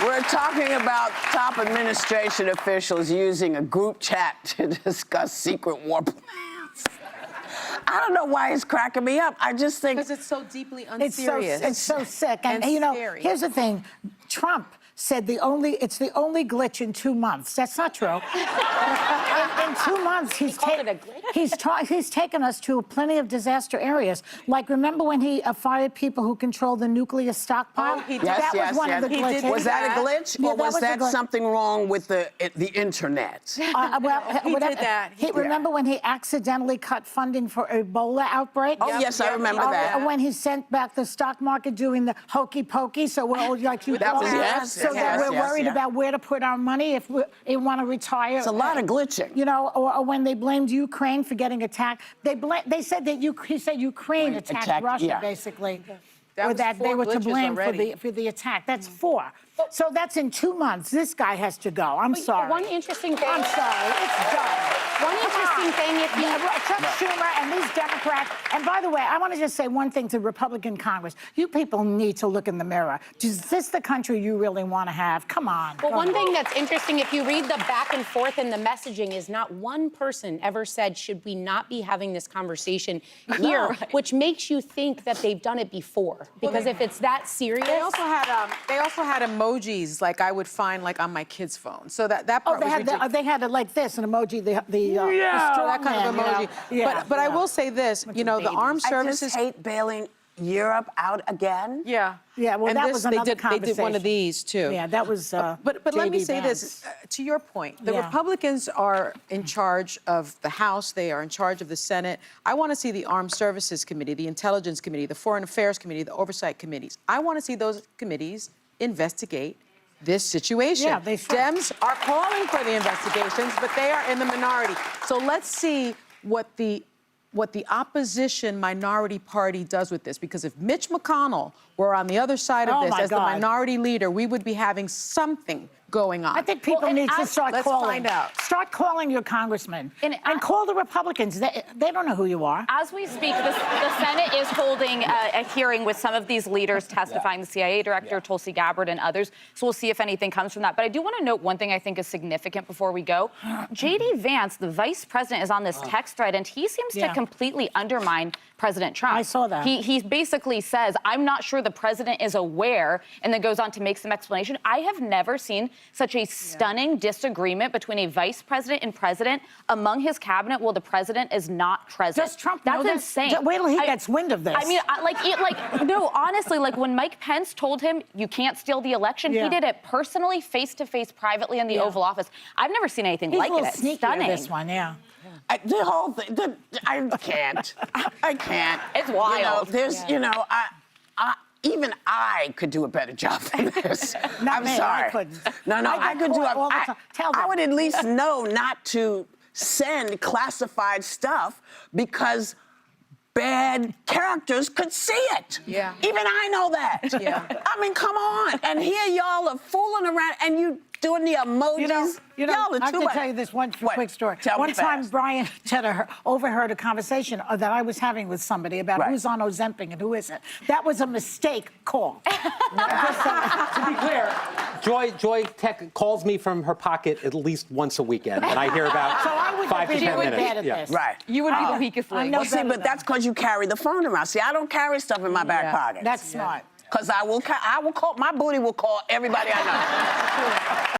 We're talking about top administration officials using a group chat to discuss secret war plans. I don't know why it's cracking me up. I just think... Because it's so deeply unserious. It's so sick. And you know, scary. here's the thing. Trump said it's the only glitch in 2 months. That's not true. In 2 months, he's taken us to plenty of disaster areas. Like, remember when he fired people who control the nuclear stockpile? Oh, he did. That was one of the glitches. Was that a glitch, Yeah, or was that a glitch. something wrong with the internet? Well, he did that. Remember when he accidentally cut funding for Ebola outbreak? Oh, yes, I remember that. When he sent back the stock market doing the hokey pokey, so we're all like, you That was, so that we're worried about where to put our money if we want to retire. It's a lot of glitching. You know, or when they blamed Ukraine for getting attacked, they said that he said Ukraine attacked Russia, basically. Or that they were to blame for the attack. That's 4. So that's in 2 months. This guy has to go. I'm sorry. One interesting thing. I'm sorry. It's done. One interesting thing, if you... Chuck Schumer and these Democrats, and by the way, I want to just say one thing to Republican Congress. You people need to look in the mirror. Is this the country you really want to have? Come on. Well, one thing that's interesting, if you read the back and forth in the messaging, is not one person ever said, should we not be having this conversation here, which makes you think that they've done it before. Because if it's that serious... They also had emojis like I would find like on my kid's phone. So that part was ridiculous. They had it like this, an emoji, that kind of emoji. You know? But I will say this, you know, the armed services... I just hate bailing Europe out again. Yeah. Yeah, well, and that was another they did one of these, too. Yeah, that was But let me say this, to your point. The Republicans are in charge of the House. They are in charge of the Senate. I want to see the Armed Services Committee, the Intelligence Committee, the Foreign Affairs Committee, the Oversight Committees. I want to see those committees investigate this situation. Yeah, they should. Dems are calling for the investigations, but they are in the minority. So let's see what the opposition minority party does with this. Because if Mitch McConnell were on the other side of this as the minority leader, we would be having something going on. I think people need to start calling. Let's find out. Start calling your congressmen and call the Republicans. They don't know who you are. As we speak, the Senate is holding a hearing with some of these leaders testifying, the CIA director, Tulsi Gabbard, and others. So we'll see if anything comes from that. But I do want to note one thing I think is significant before we go. J.D. Vance, the vice president, is on this text thread, and he seems to completely undermine President Trump. I saw that. He basically says, I'm not sure the president is aware, and then goes on to make some explanation. I have never seen such a stunning disagreement between a vice president and president among his cabinet while the president is not present. Does Trump That's know insane. This? Wait till he gets wind of this. I mean, no, honestly, like when Mike Pence told him you can't steal the election, he did it personally, face-to-face, privately in the Oval Office. I've never seen anything like it. It's stunning. This one, The whole thing, I can't. I can't. It's wild. Even I could do a better job than this. I'm sorry. I couldn't. No, I could do it. I would at least Tell them. know not to send classified stuff because bad characters could see it. Yeah. Even I know that. Yeah. I mean, come on. And here y'all are fooling around and you doing the emojis. You know, I can tell you this one quick story. One time, Brian overheard a conversation that I was having with somebody about who's on Ozempic and who isn't. That was a mistake call. To be clear, Joy Tech calls me from her pocket at least once a weekend, and I hear about 5 to 10 minutes. Right. You would be the weakest link. Well, see, but that's because you carry the phone around. See, I don't carry stuff in my back pocket. That's smart. Because I will call, my booty will call everybody I know.